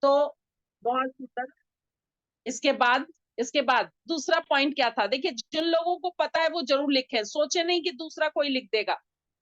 तो बहुत सुंदर। इसके बाद इसके बाद दूसरा पॉइंट क्या था, देखिए जिन लोगों को पता है वो जरूर लिखे, सोचे नहीं कि दूसरा कोई लिख देगा।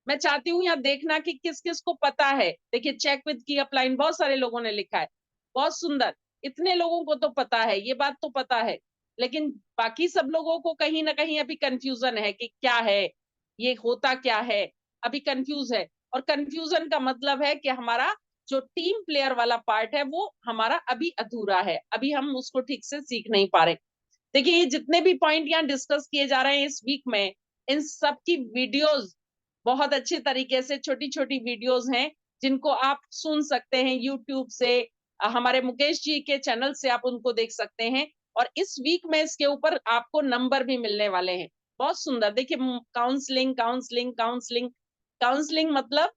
मैं चाहती हूँ यहाँ देखना कि किस किस को पता है। देखिए चेक विद की अपलाइन बहुत सारे लोगों ने लिखा है, बहुत सुंदर। इतने लोगों को तो पता है, ये बात तो पता है, लेकिन बाकी सब लोगों को कहीं ना कहीं अभी कंफ्यूजन है कि क्या है, ये होता क्या है, अभी कंफ्यूज है। और कंफ्यूजन का मतलब है कि हमारा जो टीम प्लेयर वाला पार्ट है वो हमारा अभी अधूरा है, अभी हम उसको ठीक से सीख नहीं पा रहे। देखिए ये जितने भी पॉइंट यहाँ डिस्कस किए जा रहे हैं इस वीक में, इन सब की वीडियोस बहुत अच्छे तरीके से, छोटी छोटी वीडियोस हैं जिनको आप सुन सकते हैं यूट्यूब से, हमारे मुकेश जी के चैनल से आप उनको देख सकते हैं। और इस वीक में इसके ऊपर आपको नंबर भी मिलने वाले हैं। बहुत सुंदर। देखिए काउंसलिंग काउंसलिंग काउंसलिंग, काउंसलिंग मतलब,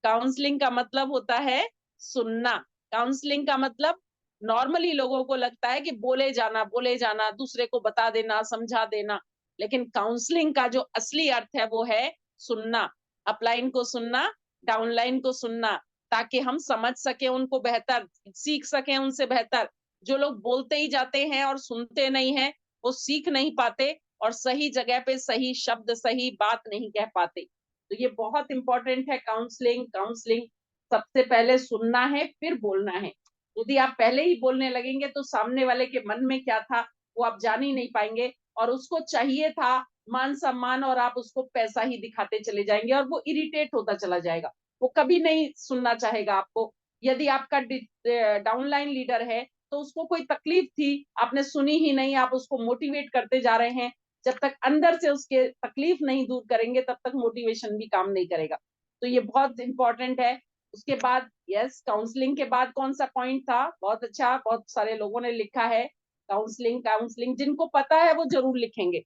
काउंसलिंग का मतलब होता है सुनना। काउंसलिंग का मतलब नॉर्मली लोगों को लगता है कि बोले जाना, दूसरे को बता देना, समझा देना, लेकिन काउंसलिंग का जो असली अर्थ है वो है सुनना। अपलाइन को सुनना, डाउनलाइन को सुनना, ताकि हम समझ सके उनको बेहतर, सीख सके उनसे बेहतर। जो लोग बोलते ही जाते हैं और सुनते नहीं है, वो सीख नहीं पाते और सही जगह पे सही शब्द, सही बात नहीं कह पाते। तो ये बहुत इंपॉर्टेंट है काउंसलिंग। काउंसलिंग सबसे पहले सुनना है फिर बोलना है। यदि आप पहले ही बोलने लगेंगे तो सामने वाले के मन में क्या था वो आप जान ही नहीं पाएंगे, और उसको चाहिए था मान सम्मान और आप उसको पैसा ही दिखाते चले जाएंगे और वो इरिटेट होता चला जाएगा, वो कभी नहीं सुनना चाहेगा आपको। यदि आपका डाउनलाइन लीडर है तो उसको कोई तकलीफ थी, आपने सुनी ही नहीं, आप उसको मोटिवेट करते जा रहे हैं, जब तक अंदर से उसके तकलीफ नहीं दूर करेंगे तब तक मोटिवेशन भी काम नहीं करेगा। तो ये बहुत इंपॉर्टेंट है। उसके बाद यस, काउंसलिंग के बाद कौन सा पॉइंट था, बहुत अच्छा, बहुत सारे लोगों ने लिखा है काउंसलिंग। काउंसलिंग जिनको पता है वो जरूर लिखेंगे,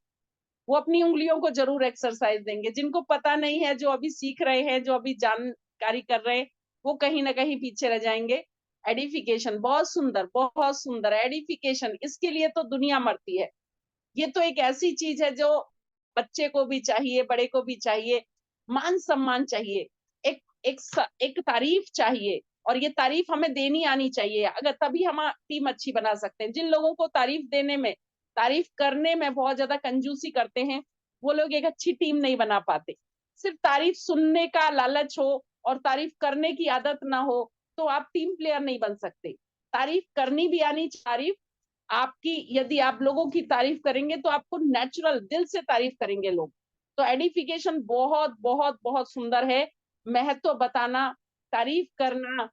वो अपनी उंगलियों को जरूर एक्सरसाइज देंगे। जिनको पता नहीं है, जो अभी सीख रहे हैं, जो अभी जानकारी कर रहे हैं, वो कहीं ना कहीं पीछे रह जाएंगे। एडिफिकेशन बहुत सुंदर, बहुत सुंदर। एडिफिकेशन, इसके लिए तो दुनिया मरती है। ये तो एक ऐसी चीज है जो बच्चे को भी चाहिए, बड़े को भी चाहिए। मान सम्मान चाहिए, एक एक एक तारीफ चाहिए, और ये तारीफ हमें देनी आनी चाहिए, अगर तभी हम टीम अच्छी बना सकते हैं। जिन लोगों को तारीफ देने में, तारीफ करने में बहुत ज्यादा कंजूसी करते हैं, वो लोग एक अच्छी टीम नहीं बना पाते। सिर्फ तारीफ सुनने का लालच हो और तारीफ करने की आदत ना हो तो आप टीम प्लेयर नहीं बन सकते। तारीफ करनी भी आनी, तारीफ आपकी, यदि आप लोगों की तारीफ करेंगे तो आपको नेचुरल दिल से तारीफ करेंगे लोग। तो एडिफिकेशन बहुत बहुत बहुत सुंदर है। महत्व बताना, तारीफ करना,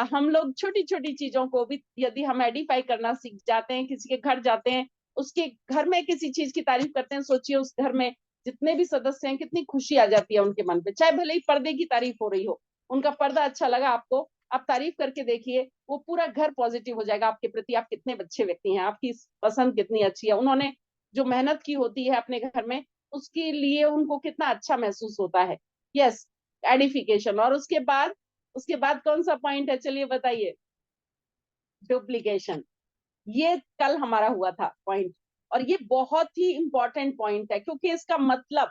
हम लोग छोटी छोटी चीजों को भी यदि हम एडिफाई करना सीख जाते हैं, किसी के घर जाते हैं, उसके घर में किसी चीज की तारीफ करते हैं, सोचिए उस घर में जितने भी सदस्य हैं कितनी खुशी आ जाती है उनके मन पे। चाहे भले ही पर्दे की तारीफ हो रही हो, उनका पर्दा अच्छा लगा आपको, आप तारीफ करके देखिए, वो पूरा घर पॉजिटिव हो जाएगा आपके प्रति। आप कितने अच्छे व्यक्ति हैं, आपकी पसंद कितनी अच्छी है, उन्होंने जो मेहनत की होती है अपने घर में, उसके लिए उनको कितना अच्छा महसूस होता है। Yes, edification. और उसके बाद कौन सा पॉइंट है, चलिए बताइए। डुप्लीकेशन। ये कल हमारा हुआ था पॉइंट, और ये बहुत ही इंपॉर्टेंट पॉइंट है, क्योंकि इसका मतलब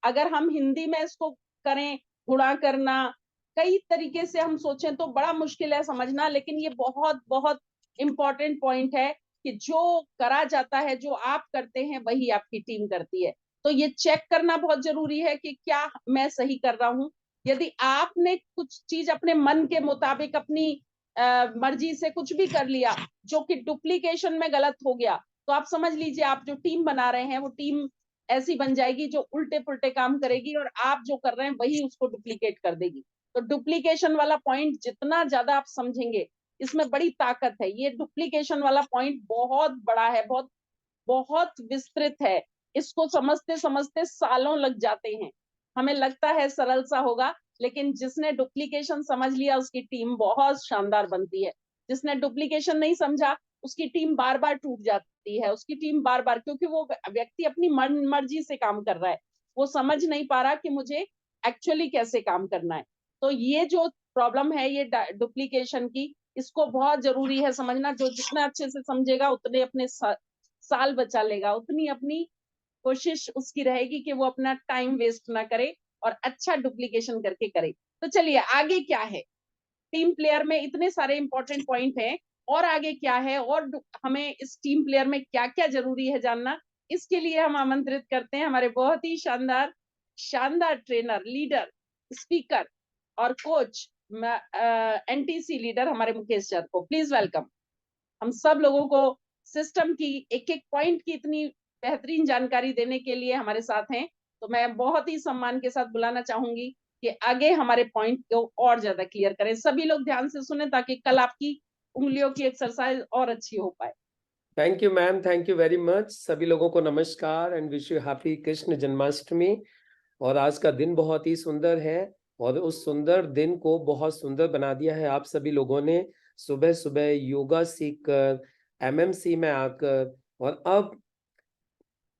अगर हम हिंदी में इसको करें, गुणा करना, कई तरीके से हम सोचें तो बड़ा मुश्किल है समझना, लेकिन ये बहुत बहुत इंपॉर्टेंट पॉइंट है कि जो करा जाता है, जो आप करते हैं वही आपकी टीम करती है। तो ये चेक करना बहुत जरूरी है कि क्या मैं सही कर रहा हूं। यदि आपने कुछ चीज अपने मन के मुताबिक, अपनी मर्जी से कुछ भी कर लिया जो कि डुप्लीकेशन में गलत हो गया, तो आप समझ लीजिए आप जो टीम बना रहे हैं वो टीम ऐसी बन जाएगी जो उल्टे पुल्टे काम करेगी, और आप जो कर रहे हैं वही उसको डुप्लीकेट कर देगी। तो डुप्लीकेशन वाला पॉइंट जितना ज्यादा आप समझेंगे, इसमें बड़ी ताकत है। ये डुप्लीकेशन वाला पॉइंट बहुत बड़ा है, बहुत बहुत विस्तृत है। इसको समझते समझते सालों लग जाते हैं। हमें लगता है सरल सा होगा, लेकिन जिसने डुप्लीकेशन समझ लिया उसकी टीम बहुत शानदार बनती है। जिसने डुप्लीकेशन नहीं समझा उसकी टीम बार बार टूट जाती है, उसकी टीम बार बार, क्योंकि वो व्यक्ति अपनी मर्जी से काम कर रहा है, वो समझ नहीं पा रहा कि मुझे एक्चुअली कैसे काम करना है। तो ये जो प्रॉब्लम है ये डुप्लीकेशन की, इसको बहुत जरूरी है समझना। जो जितना अच्छे से समझेगा उतने अपने साल बचा लेगा, उतनी अपनी कोशिश उसकी रहेगी कि वो अपना टाइम वेस्ट ना करे और अच्छा डुप्लीकेशन करके करे। तो चलिए आगे क्या है, टीम प्लेयर में इतने सारे इंपॉर्टेंट पॉइंट हैं, और आगे क्या है, और हमें इस टीम प्लेयर में क्या क्या जरूरी है जानना, इसके लिए हम आमंत्रित करते हैं हमारे बहुत ही शानदार शानदार ट्रेनर, लीडर, स्पीकर और कोच, एनटीसी लीडर हमारे मुकेश सर को। Please welcome. हम सब लोगों को सिस्टम की एक एक पॉइंट की इतनी बेहतरीन जानकारी देने के लिए हमारे साथ हैं, तो मैं बहुत ही सम्मान के साथ बुलाना चाहूंगी कि आगे हमारे पॉइंट को और ज्यादा क्लियर करें। सभी लोग ध्यान से सुने ताकि कल आपकी उंगलियों की एक्सरसाइज और अच्छी हो पाए। Thank you ma'am, thank you very much. सभी लोगों को नमस्कार and wish you happy Krishna Janmashtami. और आज का दिन बहुत ही सुंदर है, और उस सुंदर दिन को बहुत सुंदर बना दिया है आप सभी लोगों ने। सुबह सुबह योगा सीखकर, एमएमसी में आकर, और अब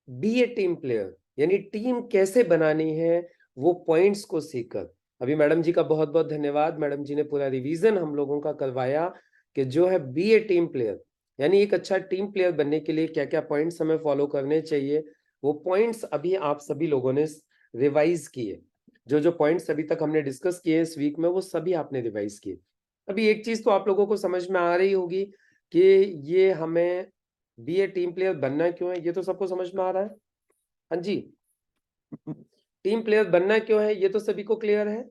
बी ए टीम प्लेयर, यानी टीम कैसे बनानी है वो पॉइंट्स को सीखकर। अभी मैडम जी का बहुत बहुत धन्यवाद, मैडम जी ने पूरा रिवीजन हम लोगों का करवाया कि जो है बी ए टीम प्लेयर, यानी एक अच्छा टीम प्लेयर बनने के लिए क्या क्या पॉइंट्स हमें फॉलो करने चाहिए। वो पॉइंट्स अभी आप सभी लोगों ने रिवाइज किए। जो जो पॉइंट्स अभी तक हमने डिस्कस किए इस वीक में, वो सभी आपने रिवाइज किए। अभी एक चीज तो आप लोगों को समझ में आ रही होगी कि ये हमें बी ए टीम प्लेयर बनना क्यों है, ये तो सबको समझ में आ रहा है। हाँ जी, टीम प्लेयर बनना क्यों है ये तो सभी को क्लियर है।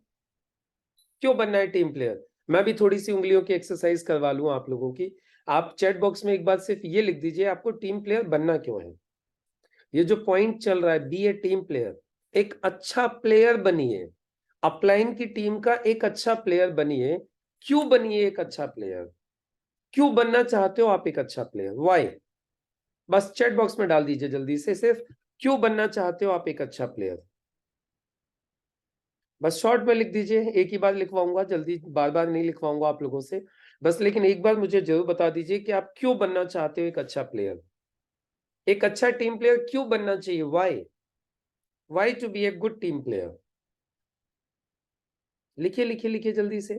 क्यों बनना है टीम प्लेयर, मैं भी थोड़ी सी उंगलियों की एक्सरसाइज करवा लूं आप लोगों की। आप चैट बॉक्स में एक बार सिर्फ ये लिख दीजिए आपको टीम प्लेयर बनना क्यों है। ये जो पॉइंट चल रहा है, बी ए टीम प्लेयर, एक अच्छा प्लेयर बनिए, अपलाइन की टीम का एक अच्छा प्लेयर बनिए। क्यों बनिए एक अच्छा प्लेयर, क्यों बनना चाहते हो आप एक अच्छा प्लेयर, वाई, बस चैट बॉक्स में डाल दीजिए जल्दी से, सिर्फ क्यों बनना चाहते हो आप एक अच्छा प्लेयर, बस शॉर्ट में लिख दीजिए। एक ही बार लिखवाऊंगा, जल्दी बार बार नहीं लिखवाऊंगा आप लोगों से, बस लेकिन एक बार मुझे जरूर बता दीजिए कि आप क्यों बनना चाहते हो एक अच्छा प्लेयर, एक अच्छा टीम प्लेयर क्यों बनना चाहिए, why to be a good team player. लिखिए लिखिए लिखिए जल्दी से।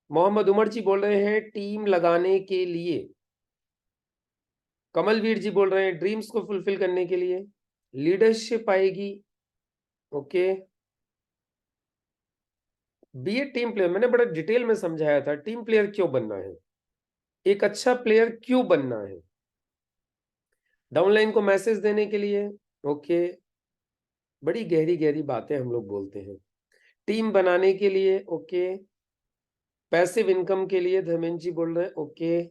मोहम्मद उमर जी बोल रहे हैं टीम लगाने के लिए, कमलवीर जी बोल रहे हैं ड्रीम्स को फुलफिल करने के लिए, लीडरशिप आएगी। ओके, बी ए टीम प्लेयर, मैंने बड़ा डिटेल में समझाया था टीम प्लेयर क्यों बनना है, एक अच्छा प्लेयर क्यों बनना है। डाउनलाइन को मैसेज देने के लिए, ओके, बड़ी गहरी गहरी बातें हम लोग बोलते हैं। टीम बनाने के लिए, ओके, पैसिव इनकम के लिए धर्मेंद्र जी बोल रहे हैं, ओके,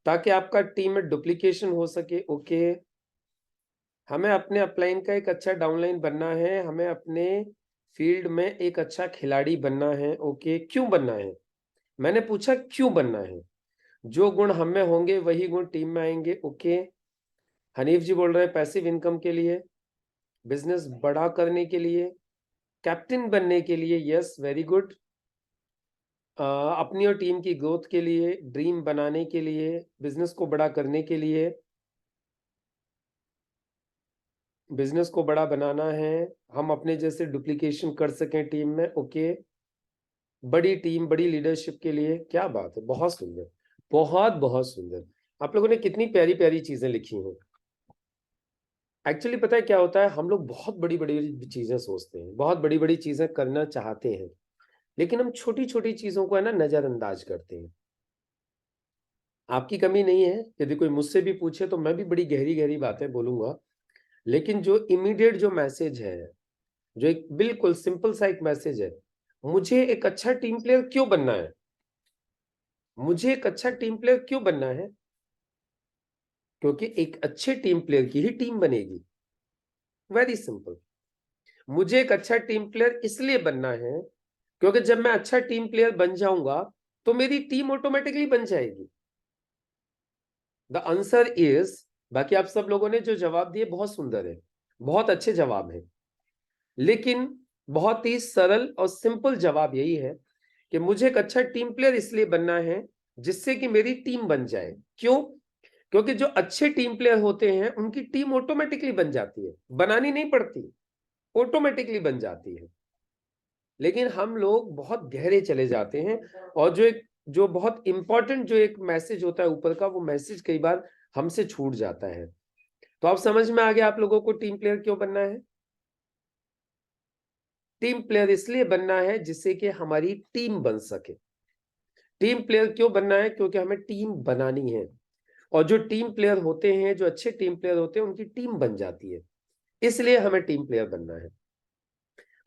ताकि आपका टीम में डुप्लीकेशन हो सके, ओके, हमें अपने अपलाइन का एक अच्छा डाउनलाइन बनना है, हमें अपने फील्ड में एक अच्छा खिलाड़ी बनना है, ओके, क्यों बनना है, मैंने पूछा क्यों बनना है, जो गुण हम में होंगे वही गुण टीम में आएंगे, ओके। हनीफ जी बोल रहे हैं पैसिव इनकम के लिए, बिजनेस बड़ा करने के लिए, कैप्टन बनने के लिए, यस वेरी गुड, अपनी और टीम की ग्रोथ के लिए, ड्रीम बनाने के लिए, बिजनेस को बड़ा करने के लिए, बिजनेस को बड़ा बनाना है, हम अपने जैसे डुप्लीकेशन कर सकें टीम में, ओके, बड़ी टीम बड़ी लीडरशिप के लिए। क्या बात है, बहुत सुंदर, बहुत बहुत सुंदर। आप लोगों ने कितनी प्यारी प्यारी चीजें लिखी हैं। एक्चुअली पता है क्या होता है, हम लोग बहुत बड़ी बड़ी चीजें सोचते हैं, बहुत बड़ी बड़ी चीजें करना चाहते हैं, लेकिन हम छोटी छोटी चीजों को है ना नजरअंदाज करते हैं। आपकी कमी नहीं है, यदि कोई मुझसे भी पूछे तो मैं भी बड़ी गहरी गहरी बातें बोलूंगा, लेकिन जो इमीडिएट जो मैसेज है, जो एक बिल्कुल सिंपल सा एक मैसेज है, मुझे एक अच्छा टीम प्लेयर क्यों बनना है, मुझे एक अच्छा टीम प्लेयर क्यों बनना है, क्योंकि एक अच्छे टीम प्लेयर की ही टीम बनेगी। Very simple. मुझे एक अच्छा टीम प्लेयर इसलिए बनना है क्योंकि जब मैं अच्छा टीम प्लेयर बन जाऊंगा तो मेरी टीम ऑटोमेटिकली बन जाएगी। द आंसर इज, बाकी आप सब लोगों ने जो जवाब दिए बहुत सुंदर है, बहुत अच्छे जवाब है, लेकिन बहुत ही सरल और सिंपल जवाब यही है कि मुझे एक अच्छा टीम प्लेयर इसलिए बनना है जिससे कि मेरी टीम बन जाए। क्यों? क्योंकि जो अच्छे टीम प्लेयर होते हैं उनकी टीम ऑटोमेटिकली बन जाती है, बनानी नहीं पड़ती, ऑटोमेटिकली बन जाती है। लेकिन हम लोग बहुत गहरे चले जाते हैं, और जो बहुत इंपॉर्टेंट जो एक मैसेज होता है ऊपर का, वो मैसेज कई बार हमसे छूट जाता है। तो आप समझ में आ गया आप लोगों को टीम प्लेयर क्यों बनना है। टीम प्लेयर इसलिए बनना है जिससे कि हमारी टीम बन सके। टीम प्लेयर क्यों बनना है? क्योंकि हमें टीम बनानी है, और जो टीम प्लेयर होते हैं, जो अच्छे टीम प्लेयर होते हैं, उनकी टीम बन जाती है, इसलिए हमें टीम प्लेयर बनना है।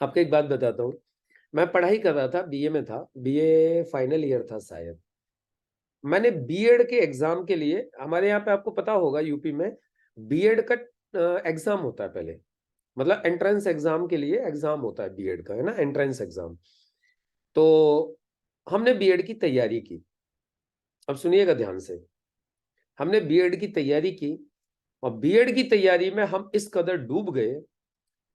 आपको एक बात बताता हूँ, मैं पढ़ाई कर रहा था, बीए में था, बीए फाइनल ईयर था शायद। मैंने बीएड के एग्जाम के लिए, हमारे यहाँ पे आपको पता होगा यूपी में बीएड का एग्जाम होता है पहले, मतलब एंट्रेंस एग्जाम के लिए एग्जाम होता है बीएड का, है ना, एंट्रेंस एग्जाम। तो हमने बीएड की तैयारी की। अब सुनिएगा ध्यान से, हमने बीएड की तैयारी की, और बीएड की तैयारी में हम इस कदर डूब गए,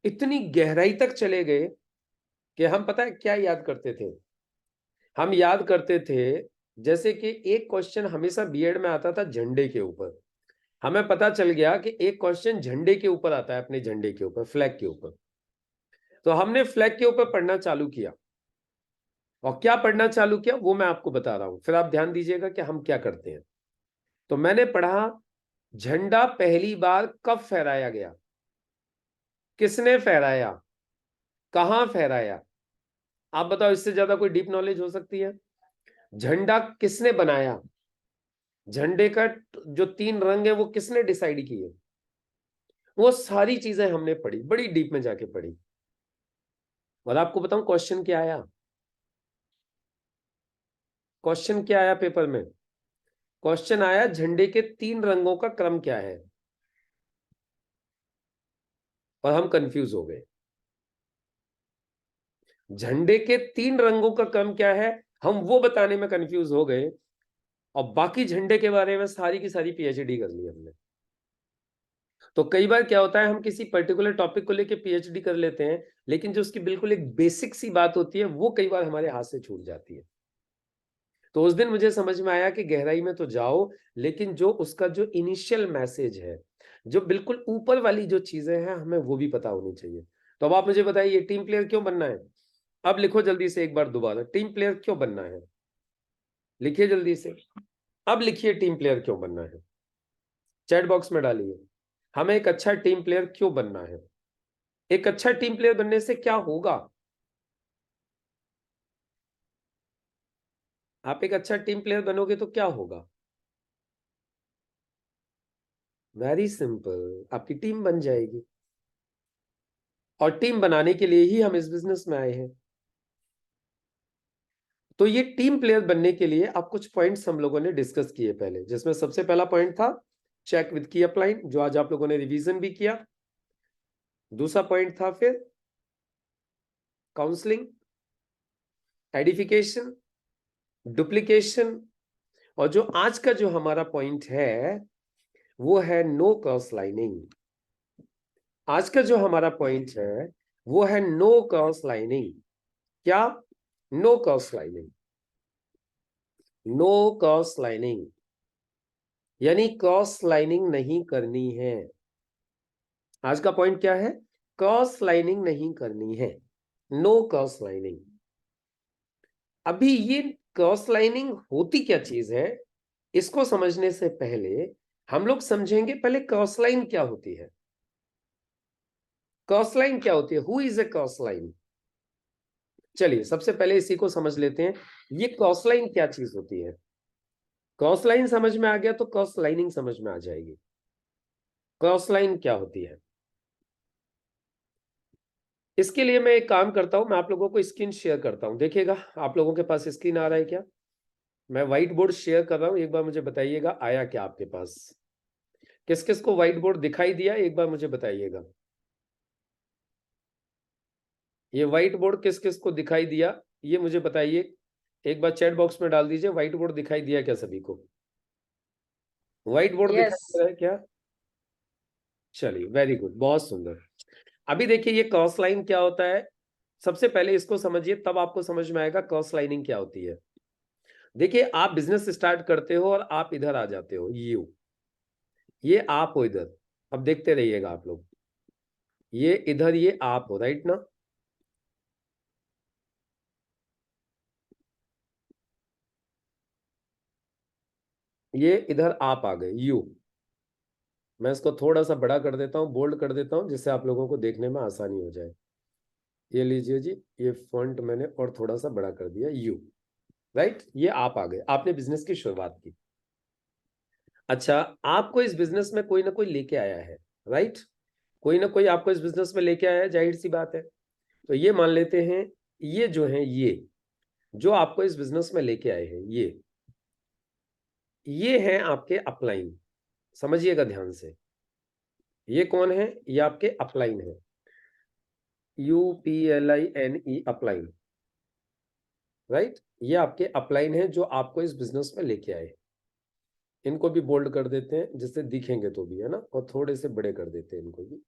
इतनी गहराई तक चले गए कि हम, पता है क्या याद करते थे? हम याद करते थे, जैसे कि एक क्वेश्चन हमेशा बीएड में आता था झंडे के ऊपर। हमें पता चल गया कि एक क्वेश्चन झंडे के ऊपर आता है, अपने झंडे के ऊपर, फ्लैग के ऊपर। तो हमने फ्लैग के ऊपर पढ़ना चालू किया, और क्या पढ़ना चालू किया वो मैं आपको बता रहा हूं, फिर आप ध्यान दीजिएगा कि हम क्या करते हैं। तो मैंने पढ़ा, झंडा पहली बार कब फहराया गया, किसने फहराया, कहां फहराया? आप बताओ, इससे ज्यादा कोई डीप नॉलेज हो सकती है? झंडा किसने बनाया, झंडे का जो 3 रंग है वो किसने डिसाइड किए? वो सारी चीजें हमने पढ़ी, बड़ी डीप में जाके पढ़ी। और आपको बताऊं क्वेश्चन क्या आया, क्वेश्चन क्या आया पेपर में? क्वेश्चन आया, झंडे के 3 रंगों का क्रम क्या है? और हम कंफ्यूज हो गए। झंडे के 3 रंगों का क्रम क्या है, हम वो बताने में कंफ्यूज हो गए, और बाकी झंडे के बारे में सारी की सारी पीएचडी कर ली हमने। तो कई बार क्या होता है, हम किसी पर्टिकुलर टॉपिक को लेके पीएचडी कर लेते हैं, लेकिन जो उसकी बिल्कुल एक बेसिक सी बात होती है वो कई बार हमारे हाथ से छूट जाती है। तो उस दिन मुझे समझ में आया कि गहराई में तो जाओ, लेकिन जो उसका जो इनिशियल मैसेज है, जो बिल्कुल ऊपर वाली जो चीजें हैं, हमें वो भी पता होनी चाहिए। तो अब आप मुझे बताइए, टीम प्लेयर क्यों बनना है? अब लिखो जल्दी से एक बार दोबारा, टीम प्लेयर क्यों बनना है? लिखिए जल्दी से, अब लिखिए टीम प्लेयर क्यों बनना है, चैट बॉक्स में डालिए। हमें एक अच्छा टीम प्लेयर क्यों बनना है? एक अच्छा टीम प्लेयर बनने से क्या होगा? आप एक अच्छा टीम प्लेयर बनोगे तो क्या होगा? वेरी सिंपल, आपकी टीम बन जाएगी। और टीम बनाने के लिए ही हम इस बिजनेस में आए हैं। तो ये टीम प्लेयर बनने के लिए आप कुछ पॉइंट्स हम लोगों ने डिस्कस किए पहले, जिसमें सबसे पहला पॉइंट था चेक विद की अपलाइन, जो आज आप लोगों ने रिवीजन भी किया। दूसरा पॉइंट था फिर काउंसलिंग, एडिफिकेशन, डुप्लीकेशन, और जो आज का जो हमारा पॉइंट है वो है नो क्रॉस लाइनिंग। आज का जो हमारा पॉइंट है वो है नो क्रॉस लाइनिंग। क्या? No cross lining. No cross lining यानी क्रॉस लाइनिंग नहीं करनी है। आज का पॉइंट क्या है? क्रॉस लाइनिंग नहीं करनी है, नो क्रॉस लाइनिंग। अभी ये क्रॉस लाइनिंग होती क्या चीज है, इसको समझने से पहले हम लोग समझेंगे पहले क्रॉस लाइन क्या होती है। क्रॉस लाइन क्या होती है? Who is a cross line? चलिए सबसे पहले इसी को समझ लेते हैं, ये क्रॉस लाइन क्या चीज होती है। क्रॉस लाइन समझ में आ गया तो क्रॉस लाइनिंग समझ में आ जाएगी। क्रॉस लाइन क्या होती है, इसके लिए मैं एक काम करता हूं, मैं आप लोगों को स्क्रीन शेयर करता हूं, देखिएगा आप लोगों के पास स्क्रीन आ रहा है क्या? मैं व्हाइट बोर्ड शेयर कर रहा हूं, एक बार मुझे बताइएगा आया क्या आपके पास? किस किस को व्हाइट बोर्ड दिखाई दिया, एक बार मुझे बताइएगा। ये व्हाइट बोर्ड किस किस को दिखाई दिया, ये मुझे बताइए, एक बार चैट बॉक्स में डाल दीजिए, व्हाइट बोर्ड दिखाई दिया क्या सभी को? व्हाइट बोर्ड दिखाई यस। दे रहा है क्या? चलिए वेरी गुड, बहुत सुंदर। अभी देखिए ये क्रॉस लाइन क्या होता है, सबसे पहले इसको समझिए, तब आपको समझ में आएगा क्रॉस लाइनिंग क्या होती है। देखिए आप बिजनेस स्टार्ट करते हो और आप इधर आ जाते हो, ये आप हो इधर, अब देखते रहिएगा आप लोग, ये इधर, ये आप हो, राइट ना? ये इधर आप आ गए, मैं इसको थोड़ा सा बड़ा कर देता हूं, बोल्ड कर देता हूं, जिससे आप लोगों को देखने में आसानी हो जाए। ये लीजिए जी, ये फॉन्ट मैंने और थोड़ा सा बड़ा कर दिया, यू, राइट। ये आप आ गए, आपने बिजनेस की शुरुआत की। अच्छा, आपको इस बिजनेस में कोई ना कोई लेके आया है, राइट। कोई ना कोई आपको इस बिजनेस में लेके आया है, जाहिर सी बात है। तो ये मान लेते हैं, ये जो है, ये जो आपको इस बिजनेस में लेके आए हैं, ये हैं आपके अपलाइन। समझिएगा ध्यान से, ये कौन है? ये आपके अपलाइन है, UPLINE, अपलाइन, राइट। ये आपके अपलाइन है जो आपको इस बिजनेस में लेके आए। इनको भी बोल्ड कर देते हैं जिससे दिखेंगे तो भी, है ना, और थोड़े से बड़े कर देते हैं इनको भी।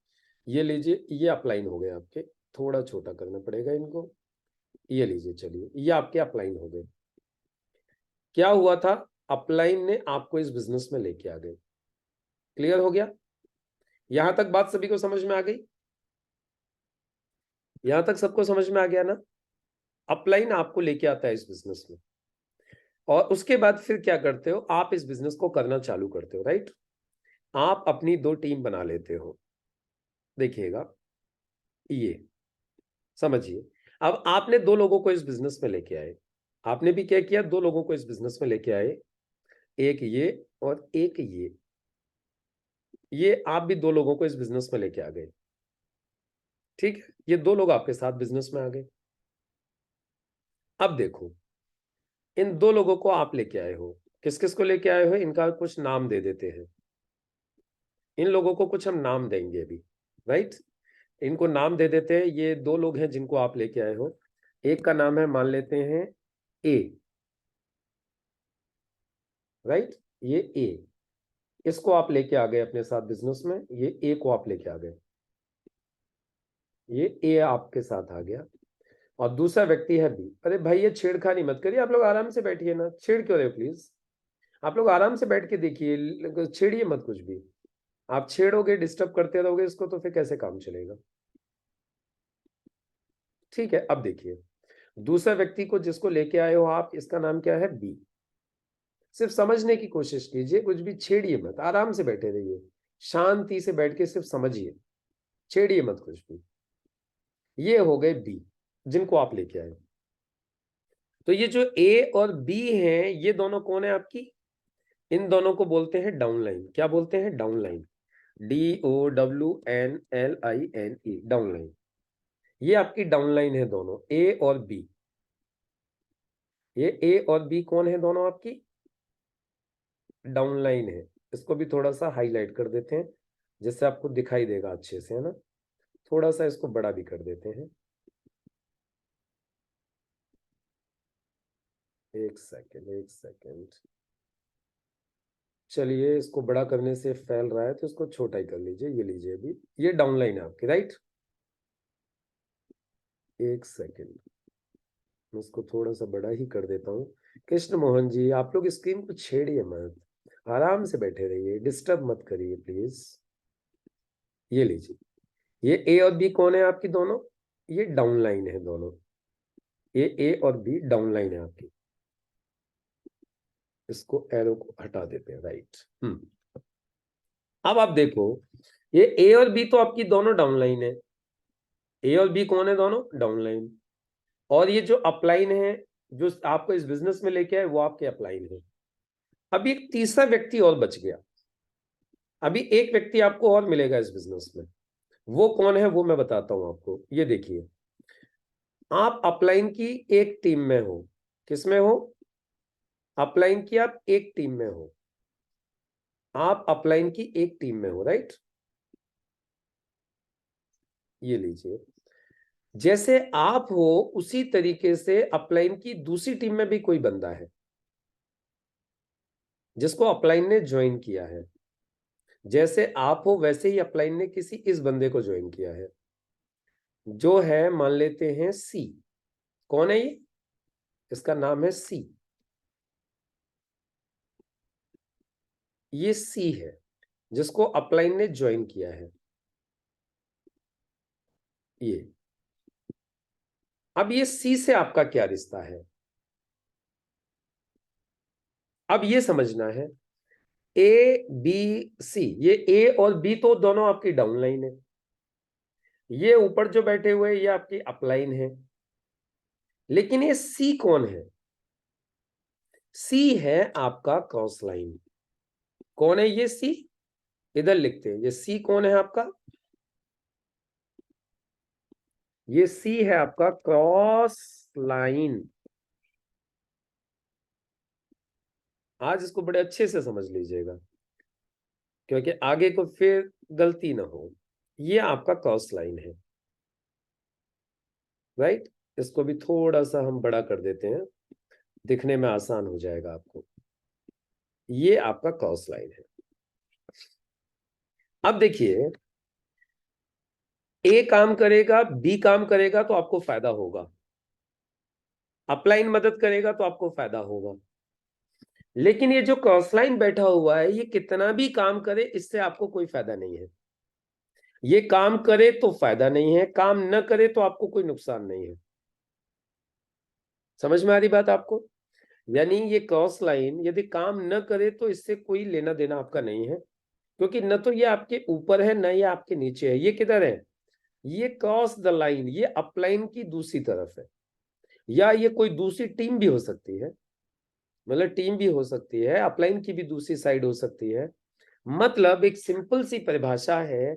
ये लीजिए, ये अपलाइन हो गए आपके, थोड़ा छोटा करना पड़ेगा इनको। ये लीजिए, चलिए, ये आपके अपलाइन हो गए। क्या हुआ था? अपलाइन ने आपको इस बिजनेस में लेके आ गए। क्लियर हो गया? यहां तक बात सभी को समझ में आ गई? यहां तक सबको समझ में आ गया ना? अपलाइन आपको लेके आता है इस बिजनेस में, और उसके बाद फिर क्या करते हो आप? इस बिजनेस को करना चालू करते हो, राइट। आप अपनी 2 टीम बना लेते हो। देखिएगा, ये समझिए, अब आपने 2 लोगों को इस बिजनेस में लेके आए। आपने भी क्या किया? 2 लोगों को इस बिजनेस में लेके आए, एक ये और एक ये आप भी 2 लोगों को इस बिजनेस में लेके आ गए। ठीक है, ये 2 लोग आपके साथ बिजनेस में आ गए। अब देखो, इन 2 लोगों को आप लेके आए हो, किस किस को लेके आए हो इनका कुछ नाम दे देते हैं। इन लोगों को कुछ हम नाम देंगे अभी, राइट। इनको नाम दे देते हैं। ये 2 लोग हैं जिनको आप लेके आए हो। एक का नाम है, मान लेते हैं, ए, राइट। ये ए, इसको आप लेके आ गए अपने साथ बिजनेस में। ये ए को आप लेके आ गए, ये ए आपके साथ आ गया। और दूसरा व्यक्ति है बी। अरे भाई, ये छेड़खानी मत करिए, आप लोग आराम से बैठिए ना, छेड़ क्यों रहे हो? प्लीज आप लोग आराम से बैठ के देखिए, छेड़िए मत कुछ भी। आप छेड़ोगे, डिस्टर्ब करते रहोगे इसको, तो फिर कैसे काम चलेगा? ठीक है, अब देखिए, दूसरा व्यक्ति को जिसको लेके आए हो आप, इसका नाम क्या है? बी। सिर्फ समझने की कोशिश कीजिए, कुछ भी छेड़िए मत, आराम से बैठे रहिए, शांति से बैठ के सिर्फ समझिए, छेड़िए मत कुछ भी। ये हो गए बी, जिनको आप लेके आए। तो ये जो ए और बी हैं, ये दोनों कौन है आपकी? इन दोनों को बोलते हैं डाउनलाइन। क्या बोलते हैं? डाउनलाइन। DOWNLINE, downline. ये आपकी डाउनलाइन है दोनों, ए और बी। ये ए और बी कौन है? दोनों आपकी डाउनलाइन है। इसको भी थोड़ा सा हाईलाइट कर देते हैं जिससे आपको दिखाई देगा अच्छे से, है ना। थोड़ा सा इसको बड़ा भी कर देते हैं, एक सेकेंड, एक सेकेंड। चलिए, इसको बड़ा करने से फैल रहा है तो इसको छोटा ही कर लीजिए। ये लीजिए, अभी ये डाउनलाइन है आपकी, राइट। एक सेकेंड, मैं इसको थोड़ा सा बड़ा ही कर देता हूँ। कृष्ण मोहन जी, आप लोग स्क्रीन को छेड़िए मत, आराम से बैठे रहिए, डिस्टर्ब मत करिए प्लीज। ये लीजिए, ये ए और बी कौन है आपकी? दोनों ये डाउनलाइन है दोनों। ये ए और बी डाउनलाइन है आपकी। इसको एरो को हटा देते हैं, राइट। अब आप देखो, ये ए और बी तो आपकी दोनों डाउनलाइन है। ए और बी कौन है? दोनों डाउनलाइन। और ये जो अपलाइन है, जो आपको इस बिजनेस में लेके आए, वो आपके अपलाइन है। अभी एक तीसरा व्यक्ति और बच गया। अभी एक व्यक्ति आपको और मिलेगा इस बिजनेस में। वो कौन है वो मैं बताता हूं आपको। ये देखिए, आप अपलाइन की एक टीम में हो। किस में हो? अपलाइन की आप एक टीम में हो। आप अपलाइन की एक टीम में हो, राइट। ये लीजिए, जैसे आप हो उसी तरीके से अपलाइन की दूसरी टीम में भी कोई बंदा है जिसको अपलाइन ने ज्वाइन किया है। जैसे आप हो वैसे ही अपलाइन ने किसी इस बंदे को ज्वाइन किया है, जो है, मान लेते हैं, सी। कौन है ये? इसका नाम है सी। ये सी है जिसको अपलाइन ने ज्वाइन किया है। ये, अब ये सी से आपका क्या रिश्ता है? अब ये समझना है। ए बी सी, ये ए और बी तो दोनों आपकी डाउनलाइन है, ये ऊपर जो बैठे हुए ये आपकी अपलाइन है, लेकिन ये सी कौन है? सी है आपका क्रॉस लाइन। कौन है ये सी? इधर लिखते हैं, ये सी कौन है आपका? ये सी है आपका क्रॉस लाइन। आज इसको बड़े अच्छे से समझ लीजिएगा, क्योंकि आगे को फिर गलती ना हो। ये आपका क्रॉस लाइन है, राइट? इसको भी थोड़ा सा हम बड़ा कर देते हैं, दिखने में आसान हो जाएगा आपको। ये आपका क्रॉस लाइन है। अब देखिए, ए काम करेगा, बी काम करेगा तो आपको फायदा होगा, अपलाइन मदद करेगा तो आपको फायदा होगा। लेकिन ये जो क्रॉस लाइन बैठा हुआ है, ये कितना भी काम करे, इससे आपको कोई फायदा नहीं है। ये काम करे तो फायदा नहीं है, काम न करे तो आपको कोई नुकसान नहीं है। समझ में आ रही बात आपको? यानी ये क्रॉस लाइन यदि काम न करे तो इससे कोई लेना देना आपका नहीं है, क्योंकि न तो ये आपके ऊपर है, न ये आपके नीचे है। ये किधर है? ये क्रॉस द लाइन, ये अपलाइन की दूसरी तरफ है, या ये कोई दूसरी टीम भी हो सकती है, मतलब टीम भी हो सकती है, अपलाइन की भी दूसरी साइड हो सकती है। मतलब एक सिंपल सी परिभाषा है,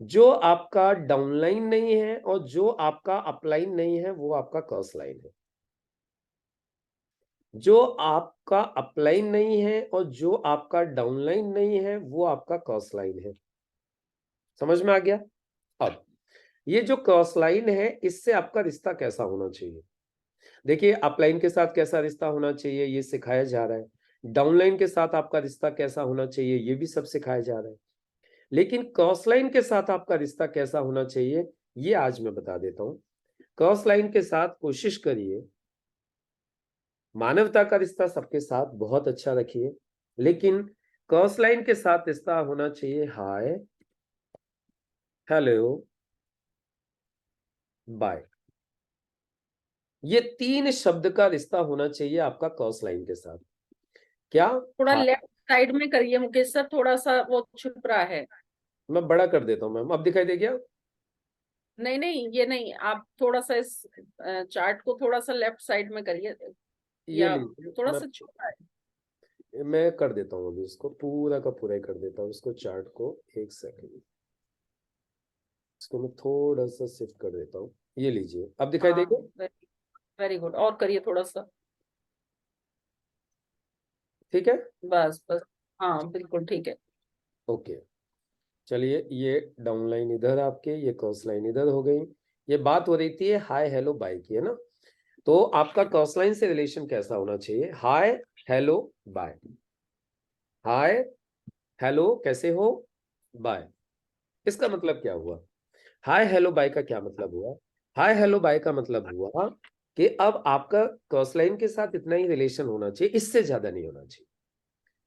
जो आपका डाउनलाइन नहीं है और जो आपका अपलाइन नहीं है, वो आपका क्रॉस लाइन है। जो आपका अपलाइन नहीं है और जो आपका डाउनलाइन नहीं है, वो आपका क्रॉस लाइन है। समझ में आ गया? अब ये जो क्रॉस लाइन है, इससे आपका रिश्ता कैसा होना चाहिए? देखिए, अपलाइन के साथ कैसा रिश्ता होना चाहिए ये सिखाया जा रहा है, डाउनलाइन के साथ आपका रिश्ता कैसा होना चाहिए ये भी सब सिखाया जा रहा है। लेकिन क्रॉस लाइन के साथ आपका रिश्ता कैसा होना चाहिए, ये आज मैं बता देता हूं। क्रॉस लाइन के साथ कोशिश करिए, मानवता का रिश्ता सबके साथ बहुत अच्छा रखिए, लेकिन क्रॉस लाइन के साथ रिश्ता होना चाहिए हाय, हेलो, बाय। ये 3 शब्द का रिश्ता होना चाहिए आपका क्रॉस लाइन के साथ। क्या? थोड़ा हाय। लेफ्ट साइड में करिए मुकेश सर, थोड़ा सा वो छुप रहा है। मैं बड़ा कर देता हूं मैम, अब दिखाई दे गया? नहीं नहीं, ये नहीं, आप थोड़ा सा इस चार्ट को थोड़ा सा लेफ्ट साइड में करिए, ये या लीजिए, थोड़ा सा छुप रहा है। मैं कर देता हूँ, अभी इसको पूरा का पूरा ही कर देता हूँ, इसको चार्ट को। एक सेकंड, इसको मैं थोड़ा सा शिफ्ट कर देता हूँ। ये लीजिए, अब दिखाई हाँ, देगा? वेरी गुड, और करिए थोड़ा सा। ठीक है, बस बस, हाँ बिल्कुल ठीक है। ओके। चलिए, ये डाउन लाइन इधर आपके, ये क्रॉस लाइन इधर हो गई। ये बात हो रही थी हाय हेलो बाय की, है ना? तो आपका क्रॉस लाइन से रिलेशन कैसा होना चाहिए? Hi hello bye, hi hello कैसे हो, बाय। इसका मतलब क्या हुआ? हाय हेलो बाय का क्या मतलब हुआ? हाय हेलो बाय का मतलब हुआ कि अब आपका क्रॉस लाइन के साथ इतना ही रिलेशन होना चाहिए, इससे ज्यादा नहीं होना चाहिए।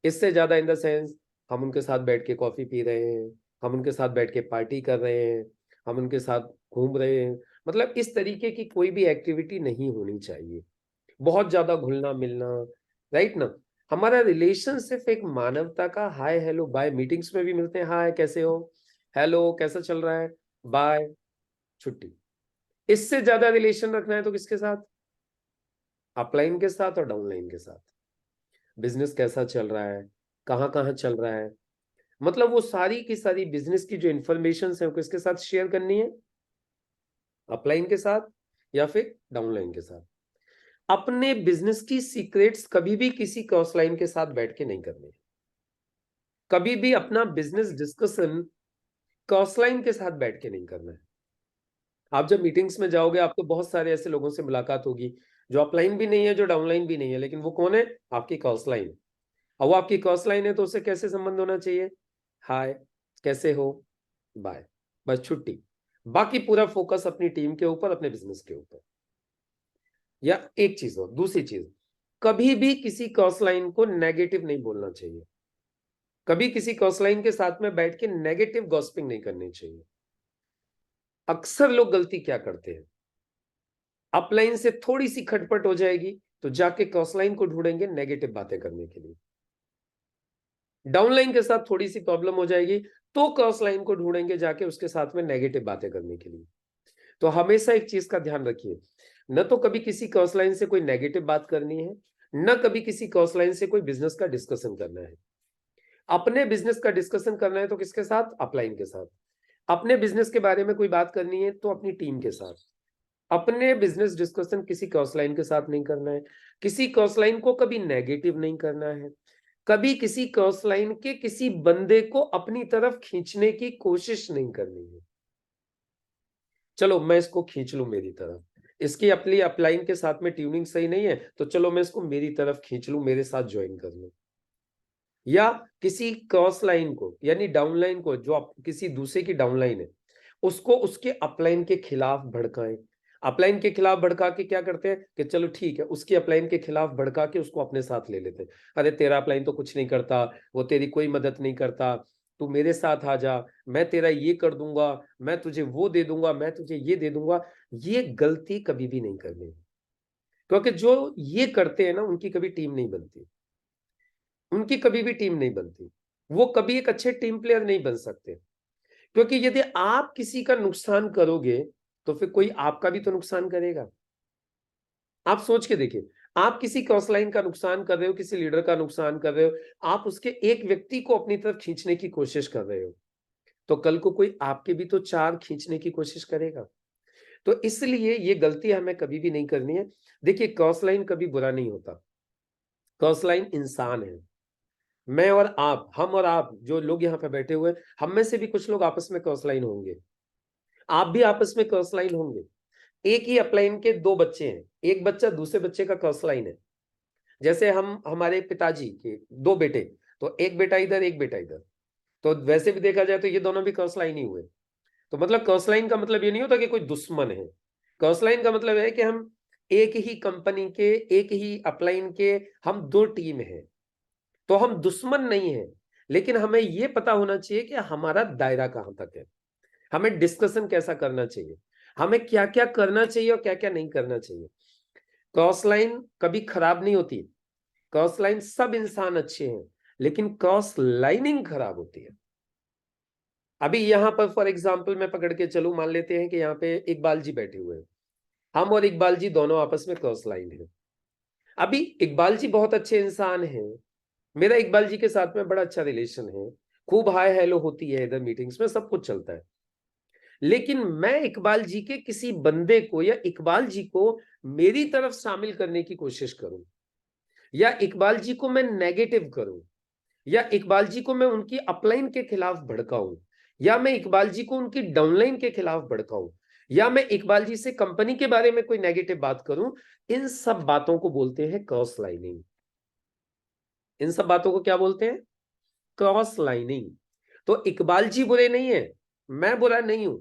इससे ज्यादा इन द सेंस, हम उनके साथ बैठ के कॉफी पी रहे हैं, हम उनके साथ बैठ के पार्टी कर रहे हैं, हम उनके साथ घूम रहे हैं, मतलब इस तरीके की कोई भी एक्टिविटी नहीं होनी चाहिए। बहुत ज्यादा घुलना मिलना, राइट ना? हमारा रिलेशन सिर्फ एक मानवता का हाय हेलो बाय। मीटिंग्स में भी मिलते हैं, हाय कैसे हो, हेलो कैसा चल रहा है, बाय, छुट्टी। इससे ज्यादा रिलेशन रखना है तो किसके साथ? अपलाइन के साथ और डाउनलाइन के साथ। बिजनेस कैसा चल रहा है, कहाँ कहाँ चल रहा है, मतलब वो सारी की सारी बिजनेस की जो इंफॉर्मेशन है वो किसके साथ शेयर करनी है? अपलाइन के साथ या फिर डाउनलाइन के साथ। अपने बिजनेस की सीक्रेट्स कभी भी किसी क्रॉस लाइन के साथ बैठ के नहीं करनी है। कभी भी अपना बिजनेस डिस्कशन क्रॉस लाइन के साथ बैठ के नहीं करना है। आप जब मीटिंग्स में जाओगे, आपको बहुत सारे ऐसे लोगों से मुलाकात होगी जो अपलाइन भी नहीं है, जो डाउनलाइन भी नहीं है, लेकिन वो कौन है? आपकी क्रॉस लाइन। अब वो आपकी क्रॉस लाइन है तो उससे कैसे संबंध होना चाहिए? हाय कैसे हो, बाय, बस छुट्टी। बाकी पूरा फोकस अपनी टीम के ऊपर, अपने बिजनेस के ऊपर। या एक चीज हो, दूसरी चीज, कभी भी किसी क्रॉस लाइन को नेगेटिव नहीं बोलना चाहिए। कभी किसी क्रॉस लाइन के साथ में बैठ के नेगेटिव गॉसिपिंग नहीं करनी चाहिए। अक्सर लोग गलती क्या करते हैं, अपलाइन से थोड़ी सी खटपट हो जाएगी तो जाके क्रॉस लाइन को ढूंढेंगे नेगेटिव बातें करने के लिए। डाउनलाइन के साथ थोड़ी सी प्रॉब्लम हो जाएगी तो क्रॉस लाइन को ढूंढेंगे जाके उसके साथ में नेगेटिव बातें करने के लिए। तो हमेशा एक चीज का ध्यान रखिए, न तो कभी किसी क्रॉस लाइन से कोई नेगेटिव बात करनी है, न कभी किसी क्रॉस लाइन से कोई बिजनेस का डिस्कशन करना है। अपने बिजनेस का डिस्कशन करना है तो किसके साथ? अपलाइन के साथ। अपने बिजनेस के बारे में कोई बात करनी है तो अपनी टीम के साथ। अपने बिजनेस डिस्कशन किसी क्रॉस लाइन के साथ नहीं करना है, किसी क्रॉस लाइन को कभी नेगेटिव नहीं करना है, कभी किसी क्रॉस लाइन के किसी बंदे को अपनी तरफ खींचने की कोशिश नहीं करनी है। चलो मैं इसको खींच लूं मेरी तरफ, इसकी अपनी अपलाइन के साथ में ट्यूनिंग सही नहीं है तो चलो मैं इसको मेरी तरफ खींच लूं, मेरे साथ ज्वाइन कर लूं। या किसी क्रॉस लाइन को यानी डाउनलाइन को, जो किसी दूसरे की डाउनलाइन है, उसको उसके अपलाइन के खिलाफ भड़काएं। अपलाइन के खिलाफ भड़का के क्या करते हैं कि चलो ठीक है, उसकी अपलाइन के खिलाफ भड़का के उसको अपने साथ ले लेते हैं। अरे तेरा अपलाइन तो कुछ नहीं करता, वो तेरी कोई मदद नहीं करता, तू मेरे साथ आ जा, मैं तेरा ये कर दूंगा, मैं तुझे वो दे दूंगा, मैं तुझे ये दे दूंगा। ये गलती कभी भी नहीं करनी, क्योंकि जो ये करते हैं ना उनकी कभी टीम नहीं बनती, उनकी कभी भी टीम नहीं बनती, वो कभी एक अच्छे टीम प्लेयर नहीं बन सकते। क्योंकि यदि आप किसी का नुकसान करोगे तो फिर कोई आपका भी तो नुकसान करेगा। आप सोच के देखिए, आप किसी क्रॉस लाइन का नुकसान कर रहे हो, किसी लीडर का नुकसान कर रहे हो, आप उसके एक व्यक्ति को अपनी तरफ खींचने की कोशिश कर रहे हो, तो कल को कोई आपके भी तो चार खींचने की कोशिश करेगा। तो इसलिए ये गलती हमें कभी भी नहीं करनी है। देखिए क्रॉस लाइन कभी बुरा नहीं होता, क्रॉस लाइन इंसान है। मैं और आप, हम और आप जो लोग यहाँ पे बैठे हुए हैं, हम में से भी कुछ लोग आपस में क्रॉस लाइन होंगे, आप भी आपस में क्रॉस लाइन होंगे। एक ही अपलाइन के दो बच्चे हैं, एक बच्चा दूसरे बच्चे का क्रॉस लाइन है। जैसे हम हमारे पिताजी के दो बेटे, तो एक बेटा इधर एक बेटा इधर, तो वैसे भी देखा जाए तो ये दोनों भी क्रॉस लाइन ही हुए। तो मतलब क्रॉस लाइन का मतलब ये नहीं होता कि कोई दुश्मन है। क्रॉस लाइन का मतलब है कि हम एक ही कंपनी के, एक ही अपलाइन के, हम दो टीम हैं, तो हम दुश्मन नहीं है। लेकिन हमें यह पता होना चाहिए कि हमारा दायरा कहां तक है, हमें डिस्कशन कैसा करना चाहिए, हमें क्या क्या करना चाहिए और क्या क्या नहीं करना चाहिए। क्रॉस लाइन कभी खराब नहीं होती, क्रॉस लाइन सब इंसान अच्छे हैं, लेकिन क्रॉस लाइनिंग खराब होती है। अभी यहां पर फॉर एग्जाम्पल मैं पकड़ के चलूं, मान लेते हैं कि यहाँ पे इकबाल जी बैठे हुए हैं, हम और इकबाल जी दोनों आपस में क्रॉस लाइन है। अभी इकबाल जी बहुत अच्छे इंसान हैं, मेरा इकबाल जी के साथ में बड़ा अच्छा रिलेशन है, खूब हाय हेलो होती है, इधर मीटिंग्स में सब कुछ चलता है। लेकिन मैं इकबाल जी के किसी बंदे को या इकबाल जी को मेरी तरफ शामिल करने की कोशिश करूं, या इकबाल जी को मैं नेगेटिव करूं, या इकबाल जी को मैं उनकी अपलाइन के खिलाफ भड़काऊं, या मैं इकबाल जी को उनकी डाउनलाइन के खिलाफ भड़काऊं, या मैं इकबाल जी से कंपनी के बारे में कोई नेगेटिव बात करूं, इन सब बातों को बोलते हैं क्रॉस लाइनिंग। इन सब बातों को क्या बोलते हैं? Cross lining. तो इकबाल जी बुरे नहीं है, मैं बुरा नहीं हूं।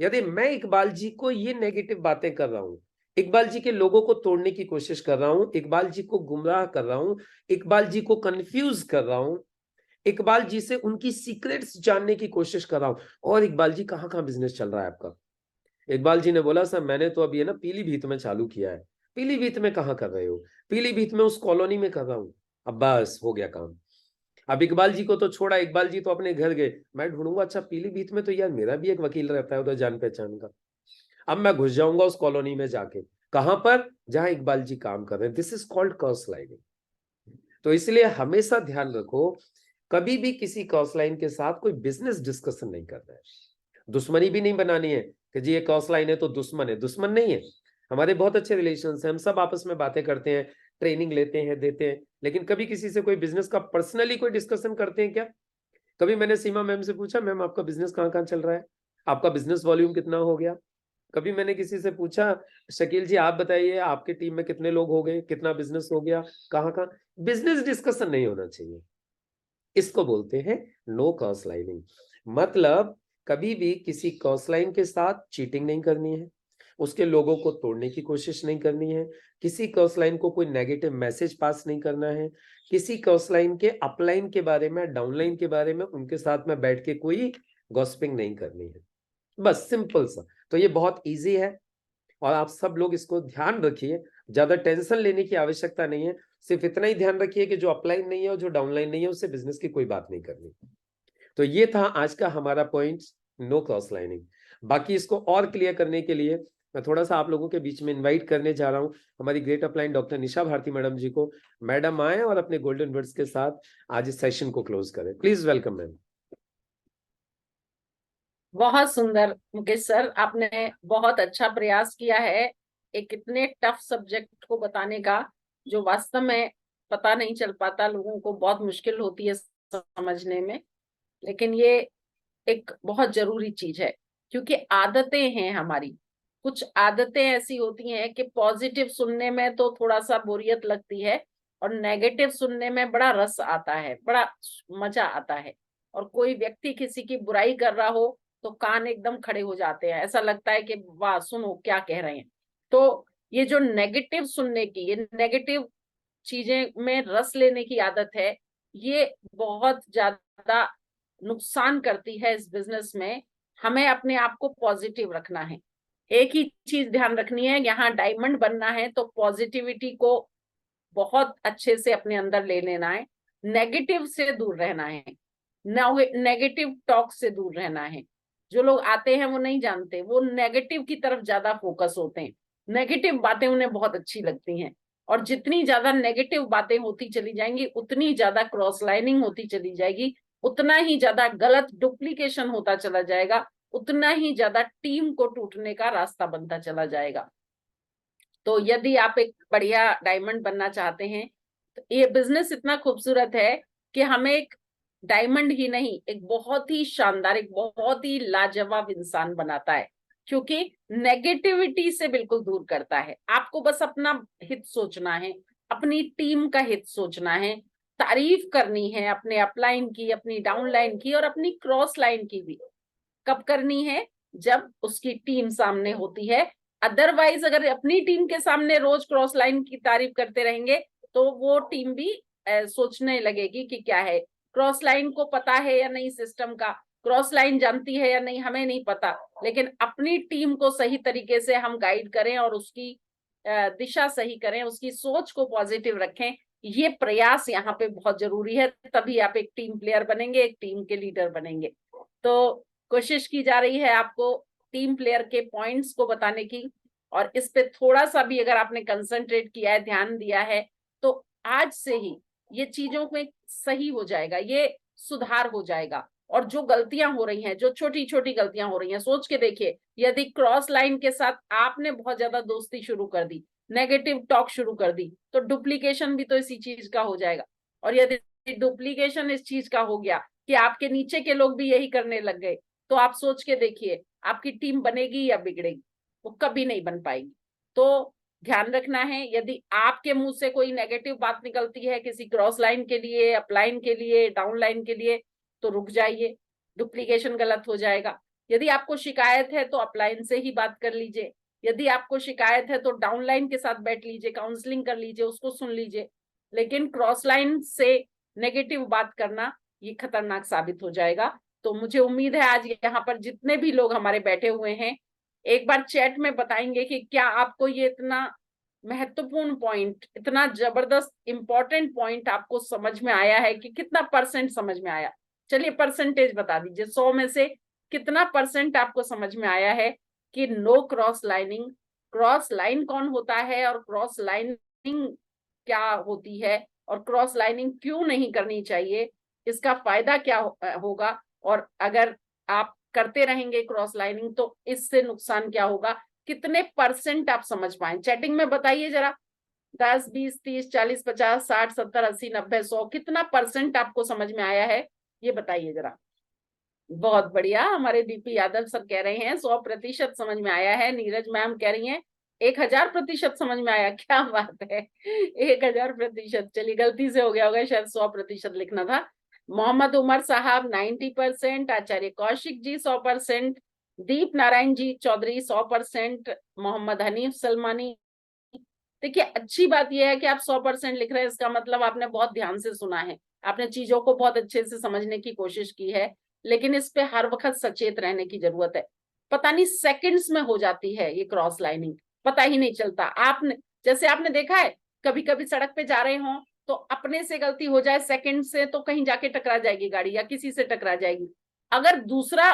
यदि मैं इकबाल जी को ये नेगेटिव बातें कर रहा हूं, इकबाल जी के लोगों को तोड़ने की कोशिश कर रहा हूं, इकबाल जी को गुमराह कर रहा हूं, इकबाल जी को कंफ्यूज कर रहा हूं, इकबाल जी से उनकी सीक्रेट्स जानने की कोशिश कर रहा हूं, और इकबाल जी कहां कहां बिजनेस चल रहा है आपका? इकबाल जी ने बोला सर मैंने तो अब ये ना पीलीभीत में चालू किया है। पीलीभीत में कहां कर रहे हो? पीलीभीत में उस कॉलोनी में कर रहा हूं। अब बस हो गया काम। अब इकबाल जी को तो छोड़ा, इकबाल जी तो अपने घर गए, मैं ढूंढूंगा अच्छा पीलीभीत में तो यार मेरा भी एक वकील रहता है उधर जान पहचान का। अब मैं घुस जाऊंगा उस कॉलोनी में जाके, कहां पर? जहां इकबाल जी काम कर रहे हैं। This is called cross lining. तो इसलिए हमेशा ध्यान रखो, कभी भी किसी क्रॉस लाइन के साथ कोई बिजनेस डिस्कशन नहीं करना है, दुश्मनी भी नहीं बनानी है कि जी ये क्रॉस लाइन है तो दुश्मन है, दुश्मन नहीं है। हमारे बहुत अच्छे रिलेशन हैं, हम सब आपस में बातें करते हैं, ट्रेनिंग लेते हैं, देते हैं, लेकिन कभी किसी से कोई बिजनेस का पर्सनली कोई डिस्कशन करते हैं क्या? कभी मैंने सीमा मैम से पूछा मैम आपका बिजनेस कहाँ कहाँ चल रहा है, आपका बिजनेस वॉल्यूम कितना हो गया? कभी मैंने किसी से पूछा शकील जी आप बताइए आपके टीम में कितने लोग हो गए, कितना बिजनेस हो गया, कहाँ कहाँ? बिजनेस डिस्कशन नहीं होना चाहिए, इसको बोलते हैं नो क्रॉस लाइनिंग। मतलब कभी भी किसी क्रॉस लाइन के साथ चीटिंग नहीं करनी है, उसके लोगों को तोड़ने की कोशिश नहीं करनी है, किसी क्रॉस लाइन को कोई नेगेटिव मैसेज पास नहीं करना है, किसी क्रॉस लाइन के अपलाइन के बारे में, डाउनलाइन के बारे में उनके साथ में बैठ के कोई गॉसिपिंग नहीं करनी है। बस सिंपल सा। तो ये बहुत इजी है और आप सब लोग इसको ध्यान रखिए, ज्यादा टेंशन लेने की आवश्यकता नहीं है। सिर्फ इतना ही ध्यान रखिए कि जो अपलाइन नहीं है और जो डाउनलाइन नहीं है उससे बिजनेस की कोई बात नहीं करनी। तो ये था आज का हमारा पॉइंट, नो क्रॉस लाइनिंग। बाकी इसको और क्लियर करने के लिए मैं थोड़ा सा आप लोगों के बीच में इनवाइट करने जा रहा हूं हमारी ग्रेट अपलाइन डॉक्टर निशा भारती मैडम जी को। मैडम आए और अपने गोल्डन वर्ड्स के साथ आज इस सेशन को क्लोज करें। Please welcome ma'am. बहुत सुंदर मुकेश सर, आपने बहुत अच्छा प्रयास किया है एक इतने टफ सब्जेक्ट को बताने का, जो वास्तव में पता नहीं चल पाता, लोगों को बहुत मुश्किल होती है समझने में। लेकिन ये एक बहुत जरूरी चीज है, क्योंकि आदतें हैं हमारी। कुछ आदतें ऐसी होती हैं कि पॉजिटिव सुनने में तो थोड़ा सा बोरियत लगती है, और नेगेटिव सुनने में बड़ा रस आता है, बड़ा मजा आता है। और कोई व्यक्ति किसी की बुराई कर रहा हो तो कान एकदम खड़े हो जाते हैं, ऐसा लगता है कि वाह सुनो क्या कह रहे हैं। तो ये जो नेगेटिव सुनने की, ये नेगेटिव चीजें में रस लेने की आदत है, ये बहुत ज्यादा नुकसान करती है इस बिजनेस में। हमें अपने आप को पॉजिटिव रखना है। एक ही चीज ध्यान रखनी है, यहाँ डायमंड बनना है तो पॉजिटिविटी को बहुत अच्छे से अपने अंदर ले लेना है, नेगेटिव से दूर रहना है, नेगेटिव टॉक से दूर रहना है। जो लोग आते हैं वो नहीं जानते, वो नेगेटिव की तरफ ज्यादा फोकस होते हैं, नेगेटिव बातें उन्हें बहुत अच्छी लगती हैं। और जितनी ज्यादा नेगेटिव बातें होती चली जाएंगी उतनी ज्यादा क्रॉस लाइनिंग होती चली जाएगी, उतना ही ज्यादा गलत डुप्लीकेशन होता चला जाएगा, उतना ही ज्यादा टीम को टूटने का रास्ता बनता चला जाएगा। तो यदि आप एक बढ़िया डायमंड बनना चाहते हैं तो ये बिजनेस इतना खूबसूरत है कि हमें एक डायमंड ही नहीं, एक बहुत ही शानदार, एक बहुत ही लाजवाब इंसान बनाता है, क्योंकि नेगेटिविटी से बिल्कुल दूर करता है। आपको बस अपना हित सोचना है, अपनी टीम का हित सोचना है, तारीफ करनी है अपने अपलाइन की, अपनी डाउनलाइन की और अपनी क्रॉस लाइन की भी। कब करनी है? जब उसकी टीम सामने होती है। अदरवाइज अगर अपनी टीम के सामने रोज क्रॉस लाइन की तारीफ करते रहेंगे तो वो टीम भी सोचने लगेगी कि क्या है, क्रॉस लाइन को पता है या नहीं सिस्टम का, क्रॉस लाइन जानती है या नहीं हमें नहीं पता। लेकिन अपनी टीम को सही तरीके से हम गाइड करें और उसकी दिशा सही करें, उसकी सोच को पॉजिटिव रखें, ये प्रयास यहाँ पे बहुत जरूरी है। तभी आप एक टीम प्लेयर बनेंगे, एक टीम के लीडर बनेंगे। तो कोशिश की जा रही है आपको टीम प्लेयर के पॉइंट्स को बताने की, और इस पे थोड़ा सा भी अगर आपने कंसंट्रेट किया है, ध्यान दिया है, तो आज से ही ये चीजों में सही हो जाएगा, ये सुधार हो जाएगा। और जो गलतियां हो रही हैं, जो छोटी छोटी गलतियां हो रही हैं, सोच के देखिए, यदि क्रॉस लाइन के साथ आपने बहुत ज्यादा दोस्ती शुरू कर दी, नेगेटिव टॉक शुरू कर दी, तो डुप्लीकेशन भी तो इसी चीज का हो जाएगा। और यदि डुप्लीकेशन इस चीज का हो गया कि आपके नीचे के लोग भी यही करने लग गए, तो आप सोच के देखिए आपकी टीम बनेगी या बिगड़ेगी? वो कभी नहीं बन पाएगी। तो ध्यान रखना है, यदि आपके मुंह से कोई नेगेटिव बात निकलती है किसी क्रॉस लाइन के लिए, अपलाइन के लिए, डाउन लाइन के लिए, तो रुक जाइए, डुप्लीकेशन गलत हो जाएगा। यदि आपको शिकायत है तो अपलाइन से ही बात कर लीजिए, यदि आपको शिकायत है तो डाउन लाइन के साथ बैठ लीजिए, काउंसलिंग कर लीजिए, उसको सुन लीजिए। लेकिन क्रॉस लाइन से नेगेटिव बात करना ये खतरनाक साबित हो जाएगा। तो मुझे उम्मीद है आज यहाँ पर जितने भी लोग हमारे बैठे हुए हैं, एक बार चैट में बताएंगे कि क्या आपको ये इतना महत्वपूर्ण पॉइंट, इतना जबरदस्त इंपॉर्टेंट पॉइंट आपको समझ में आया है, कि कितना परसेंट समझ में आया। चलिए परसेंटेज बता दीजिए, 100 में से कितना परसेंट आपको समझ में आया है कि no cross lining, cross line कौन होता है और क्रॉस लाइनिंग क्या होती है, और क्रॉस लाइनिंग क्यों नहीं करनी चाहिए, इसका फायदा क्या होगा, और अगर आप करते रहेंगे क्रॉस लाइनिंग तो इससे नुकसान क्या होगा, कितने परसेंट आप समझ पाए? चैटिंग में बताइए जरा, 10, 20, 30, 40, 50, 60, 70, 80, 90, 100, कितना परसेंट आपको समझ में आया है, ये बताइए जरा। बहुत बढ़िया, हमारे डीपी यादव सर कह रहे हैं 100% समझ में आया है। नीरज मैम कह रही हैं 1000% समझ में आया। क्या बात है, 1000%। चलिए गलती से हो गया होगा, शायद 100% लिखना था। मोहम्मद उमर साहब 90%, आचार्य कौशिक जी 100%, दीप नारायण जी चौधरी 100%, मोहम्मद हनीफ सलमानी। देखिए अच्छी बात यह है कि आप 100% लिख रहे हैं, इसका मतलब आपने बहुत ध्यान से सुना है, आपने चीजों को बहुत अच्छे से समझने की कोशिश की है। लेकिन इस पे हर वक्त सचेत रहने की जरूरत है। पता नहीं सेकंड्स में हो जाती है ये क्रॉस लाइनिंग, पता ही नहीं चलता। आपने जैसे आपने देखा है कभी कभी सड़क पे जा रहे हों तो अपने से गलती हो जाए सेकंड से, तो कहीं जाके टकरा जाएगी गाड़ी या किसी से टकरा जाएगी। अगर दूसरा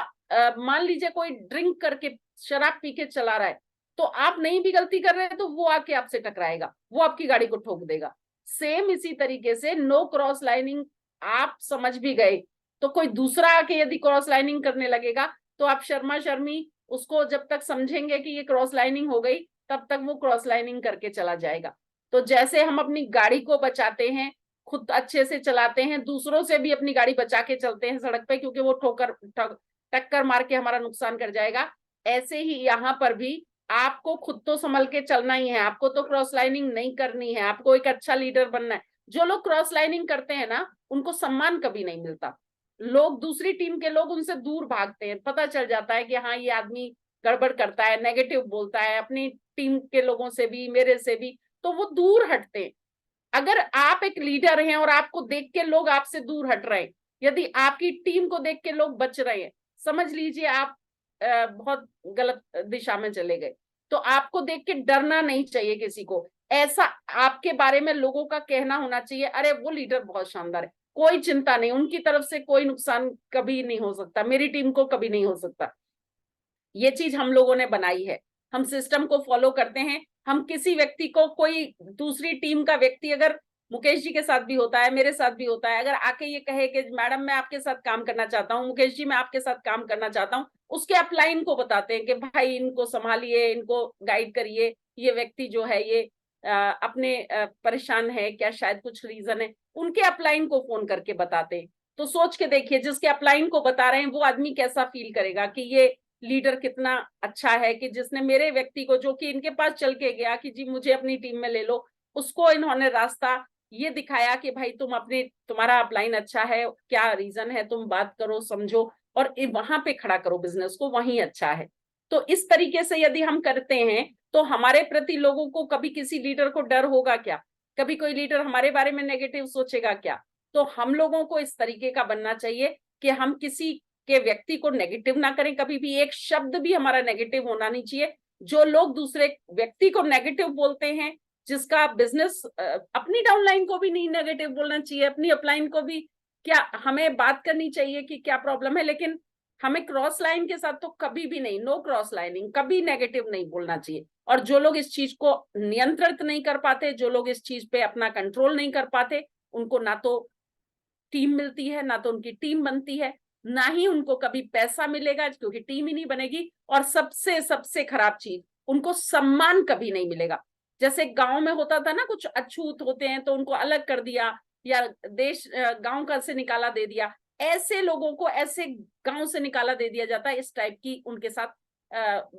मान लीजिए कोई ड्रिंक करके शराब पी के चला रहा है, तो आप नहीं भी गलती कर रहे हैं तो वो आके आपसे टकराएगा, वो आपकी गाड़ी को ठोक देगा। सेम इसी तरीके से नो क्रॉस लाइनिंग आप समझ भी गए, तो कोई दूसरा आके यदि क्रॉस लाइनिंग करने लगेगा तो आप शर्मा शर्मी उसको जब तक समझेंगे कि ये क्रॉस लाइनिंग हो गई, तब तक वो क्रॉस लाइनिंग करके चला जाएगा। तो जैसे हम अपनी गाड़ी को बचाते हैं, खुद अच्छे से चलाते हैं, दूसरों से भी अपनी गाड़ी बचा के चलते हैं सड़क पे, क्योंकि वो टक्कर मार के हमारा नुकसान कर जाएगा। ऐसे ही यहाँ पर भी आपको खुद तो संभल के चलना ही है, आपको तो क्रॉस लाइनिंग नहीं करनी है, आपको एक अच्छा लीडर बनना है। जो लोग क्रॉस लाइनिंग करते हैं ना, उनको सम्मान कभी नहीं मिलता। लोग, दूसरी टीम के लोग उनसे दूर भागते हैं, पता चल जाता है कि हाँ ये आदमी गड़बड़ करता है, नेगेटिव बोलता है अपनी टीम के लोगों से भी, मेरे से भी, तो वो दूर हटते हैं। अगर आप एक लीडर हैं और आपको देख के लोग आपसे दूर हट रहे हैं, यदि आपकी टीम को देख के लोग बच रहे हैं, समझ लीजिए आप बहुत गलत दिशा में चले गए। तो आपको देख के डरना नहीं चाहिए किसी को, ऐसा आपके बारे में लोगों का कहना होना चाहिए, अरे वो लीडर बहुत शानदार है, कोई चिंता नहीं, उनकी तरफ से कोई नुकसान कभी नहीं हो सकता, मेरी टीम को कभी नहीं हो सकता। ये चीज हम लोगों ने बनाई है, हम सिस्टम को फॉलो करते हैं। हम किसी व्यक्ति को, कोई दूसरी टीम का व्यक्ति, अगर मुकेश जी के साथ भी होता है, मेरे साथ भी होता है, अगर आके ये कहे कि मैडम मैं आपके साथ काम करना चाहता हूँ, मुकेश जी मैं आपके साथ काम करना चाहता हूँ, उसके अपलाइन को बताते हैं कि भाई इनको संभालिए, इनको गाइड करिए, ये व्यक्ति जो है ये अपने परेशान है क्या, शायद कुछ रीजन है, उनके अपलाइन को फोन करके बताते हैं। तो सोच के देखिए, जिसके अपलाइन को बता रहे हैं वो आदमी कैसा फील करेगा कि ये लीडर कितना अच्छा है, कि जिसने मेरे व्यक्ति को, जो कि इनके पास चल के गया कि जी मुझे अपनी टीम में ले लो, उसको इन्होंने रास्ता ये दिखाया कि भाई तुम्हारा अपलाइन अच्छा है, क्या रीजन है, तुम बात करो, समझो, और वहां पे खड़ा करो बिजनेस को, वहीं अच्छा है। तो इस तरीके से यदि हम करते हैं तो हमारे प्रति लोगों को कभी किसी लीडर को डर होगा क्या, कभी कोई लीडर हमारे बारे में नेगेटिव सोचेगा क्या? तो हम लोगों को इस तरीके का बनना चाहिए कि हम किसी के व्यक्ति को नेगेटिव ना करें, कभी भी एक शब्द भी हमारा नेगेटिव होना नहीं चाहिए। जो लोग दूसरे व्यक्ति को नेगेटिव बोलते हैं, जिसका बिजनेस, अपनी डाउनलाइन को भी नहीं नेगेटिव बोलना चाहिए, अपनी अपलाइन को भी, क्या हमें बात करनी चाहिए कि क्या प्रॉब्लम है, लेकिन हमें क्रॉस लाइन के साथ तो कभी भी नहीं, नो क्रॉस लाइनिंग, कभी नेगेटिव नहीं बोलना चाहिए। और जो लोग इस चीज को नियंत्रित नहीं कर पाते, जो लोग इस चीज पे अपना कंट्रोल नहीं कर पाते, उनको ना तो टीम मिलती है, ना तो उनकी टीम बनती है, ना ही उनको कभी पैसा मिलेगा, क्योंकि टीम ही नहीं बनेगी। और सबसे सबसे खराब चीज, उनको सम्मान कभी नहीं मिलेगा। जैसे गांव में होता था ना, कुछ अछूत होते हैं तो उनको अलग कर दिया, या देश गांव का से निकाला दे दिया, ऐसे लोगों को ऐसे गांव से निकाला दे दिया जाता है, इस टाइप की उनके साथ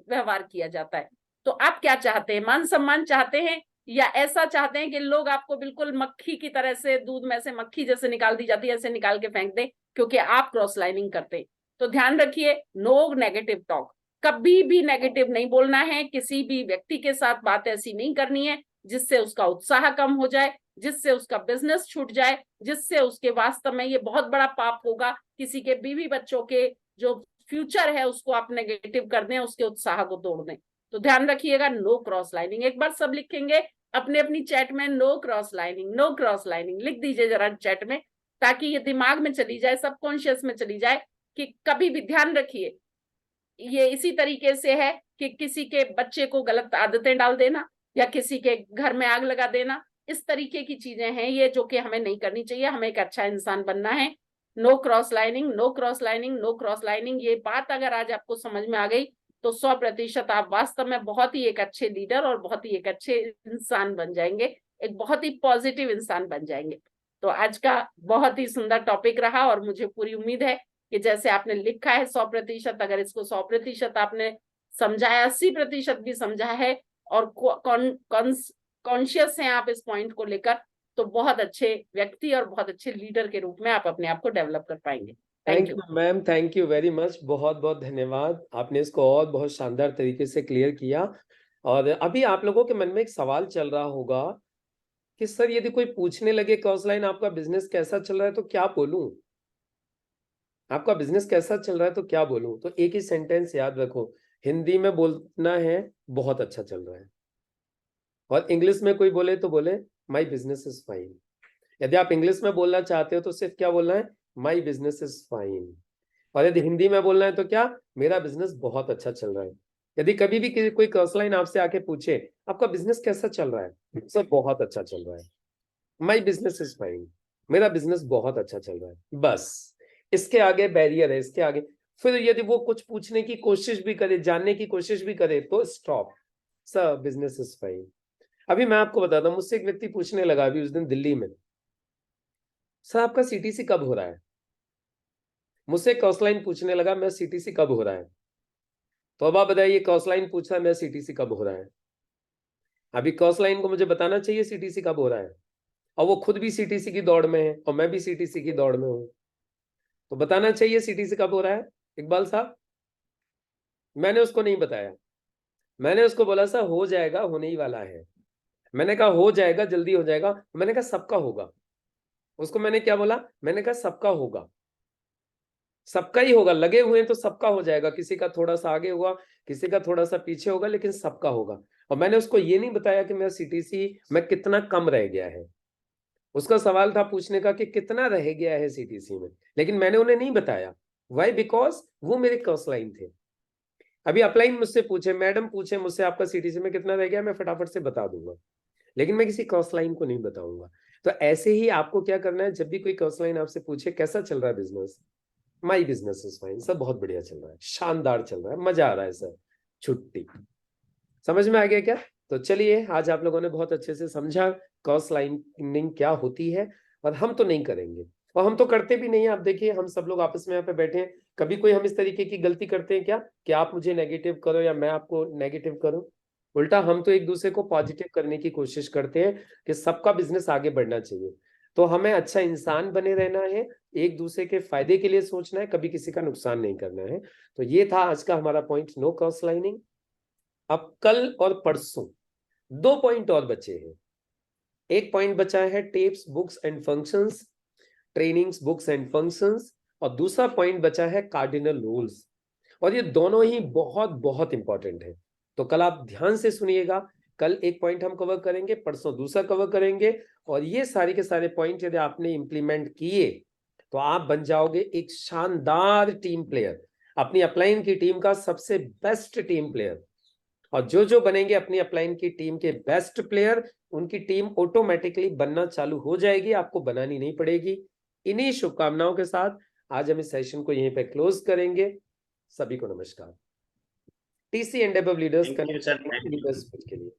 व्यवहार किया जाता है। तो आप क्या चाहते हैं, मान सम्मान चाहते हैं, या ऐसा चाहते हैं कि लोग आपको बिल्कुल मक्खी की तरह से, दूध में से मक्खी जैसे निकाल दी जाती है, ऐसे निकाल के फेंक दे क्योंकि आप क्रॉस लाइनिंग करते? तो ध्यान रखिए, नो नेगेटिव टॉक, कभी भी नेगेटिव नहीं बोलना है, किसी भी व्यक्ति के साथ बात ऐसी नहीं करनी है जिससे उसका उत्साह कम हो जाए, जिससे उसका बिजनेस छूट जाए, जिससे उसके वास्तव में ये बहुत बड़ा पाप होगा, किसी के बीवी बच्चों के जो फ्यूचर है उसको आप नेगेटिव कर दें, उसके उत्साह को तोड़ दें। तो ध्यान रखिएगा, नो क्रॉस लाइनिंग। एक बार सब लिखेंगे अपने अपनी चैट में, no cross lining, no cross lining लिख दीजिए जरा चैट में, ताकि ये दिमाग में चली जाए, सबकॉन्शियस में चली जाए कि कभी भी, ध्यान रखिए, ये इसी तरीके से है कि किसी के बच्चे को गलत आदतें डाल देना, या किसी के घर में आग लगा देना, इस तरीके की चीजें हैं ये जो कि हमें नहीं करनी चाहिए। हमें एक अच्छा इंसान बनना है। No cross lining, no cross lining, no cross lining, ये बात अगर आज आपको समझ में आ गई तो 100% आप वास्तव में बहुत ही एक अच्छे लीडर और बहुत ही एक अच्छे इंसान बन जाएंगे, एक बहुत ही पॉजिटिव इंसान बन जाएंगे। तो आज का बहुत ही सुंदर टॉपिक रहा, और मुझे पूरी उम्मीद है कि जैसे आपने लिखा है 100%, अगर इसको 100% आपने समझा है, 80% भी समझा है, और कॉन्शियस हैं आप इस पॉइंट को लेकर, तो बहुत अच्छे व्यक्ति और बहुत अच्छे लीडर के रूप में आप अपने आप को डेवलप कर पाएंगे। Thank you ma'am, thank you very much, बहुत बहुत धन्यवाद, आपने इसको और बहुत शानदार तरीके से क्लियर किया। और अभी आप लोगों के मन में एक सवाल चल रहा होगा कि सर यदि कोई पूछने लगे क्रॉस लाइन आपका बिजनेस कैसा चल रहा है तो क्या बोलूं, आपका बिजनेस कैसा चल रहा है तो क्या बोलूं? तो एक ही सेंटेंस याद रखो, हिंदी में बोलना है बहुत अच्छा चल रहा है, और इंग्लिश में कोई बोले तो बोले माई बिजनेस इज फाइन। यदि आप इंग्लिश में बोलना चाहते हो तो सिर्फ क्या बोलना है, माई बिजनेस इज फाइन। और यदि हिंदी में बोलना है तो क्या, मेरा बिजनेस बहुत अच्छा चल रहा है। यदि कभी भी कोई क्रॉस लाइन आपसे आके पूछे आपका बिजनेस कैसा चल रहा है, सर बहुत अच्छा चल रहा है, माई बिजनेस इज फाइन, मेरा बिजनेस बहुत अच्छा चल रहा है। बस इसके आगे बैरियर है, इसके आगे फिर यदि वो कुछ पूछने की कोशिश भी करे, जानने की कोशिश भी करे तो stop, sir business is fine. अभी मैं आपको बताता हूँ, मुझसे एक व्यक्ति पूछने लगा अभी उस दिन दिल्ली में, सर आपका सीटीसी कब हो रहा है। मुझसे क्रॉस लाइन पूछने लगा मैं सीटीसी कब हो रहा है। तो अब आप बताइए, क्रॉस लाइन पूछ रहा है मैं सीटीसी कब हो रहा है। अभी क्रॉस लाइन को मुझे बताना चाहिए सीटीसी कब हो रहा है, और वो खुद भी सीटीसी की दौड़ में है और मैं भी सीटीसी की दौड़ में हूं, तो बताना चाहिए सीटीसी कब हो रहा है इकबाल साहब। मैंने उसको नहीं बताया, मैंने उसको बोला सर हो जाएगा, होने ही वाला है। मैंने कहा हो जाएगा, जल्दी हो जाएगा। मैंने कहा सबका होगा। उसको मैंने क्या बोला, मैंने कहा सबका होगा, सबका ही होगा, लगे हुए हैं तो सबका हो जाएगा। किसी का थोड़ा सा आगे हुआ, किसी का थोड़ा सा पीछे होगा, लेकिन सबका होगा। और मैंने उसको ये नहीं बताया कि मेरा सीटीसी में कितना कम रह गया है। उसका सवाल था पूछने का कि कितना रह गया है सीटीसी में, लेकिन मैंने उन्हें नहीं बताया। वाई? बिकॉज वो मेरे क्रॉस लाइन थे। अभी अपलाइन मुझसे पूछे, मैडम पूछे मुझसे आपका सीटीसी में कितना रह गया, मैं फटाफट से बता दूंगा, लेकिन मैं किसी क्रॉस लाइन को नहीं बताऊंगा। तो ऐसे ही आपको क्या करना है, जब भी कोई क्रॉस लाइन आपसे पूछे कैसा चल रहा है business, my business is fine sir, बहुत बढ़िया चल रहा है, शानदार चल रहा है, मजा आ रहा है सर, छुट्टी। समझ में आ गया क्या? तो चलिए, आज आप लोगों ने बहुत अच्छे से समझा क्रॉस लाइनिंग क्या होती है, और हम तो नहीं करेंगे, और हम तो करते भी नहीं है। आप देखिए, हम सब लोग आपस में यहाँ पे बैठे हैं, कभी कोई हम इस तरीके की गलती करते हैं क्या कि आप मुझे नेगेटिव करो या मैं आपको नेगेटिव करूं? उल्टा हम तो एक दूसरे को पॉजिटिव करने की कोशिश करते हैं कि सबका बिजनेस आगे बढ़ना चाहिए। तो हमें अच्छा इंसान बने रहना है, एक दूसरे के फायदे के लिए सोचना है, कभी किसी का नुकसान नहीं करना है। तो ये था आज का हमारा पॉइंट, नो क्रॉस लाइनिंग। अब कल और परसों 2 पॉइंट और बचे हैं। एक पॉइंट बचा है tapes, books and functions, trainings, books and functions, और दूसरा पॉइंट बचा है कार्डिनल रूल्स। और ये दोनों ही बहुत बहुत इंपॉर्टेंट है। तो कल आप ध्यान से सुनिएगा, कल एक पॉइंट हम कवर करेंगे, परसों दूसरा कवर करेंगे, और ये सारे के सारे पॉइंट यदि आपने इंप्लीमेंट किए तो आप बन जाओगे एक शानदार टीम प्लेयर, अपनी अपलाइन की टीम का सबसे बेस्ट टीम प्लेयर। और जो जो बनेंगे अपनी अपलाइन की टीम के बेस्ट प्लेयर, उनकी टीम ऑटोमेटिकली बनना चालू हो जाएगी, आपको बनानी नहीं पड़ेगी। इन्हीं शुभकामनाओं के साथ आज हम इस सेशन को यहीं पे क्लोज करेंगे। सभी को नमस्कार। TC and above leaders Thank you, sir. के लिए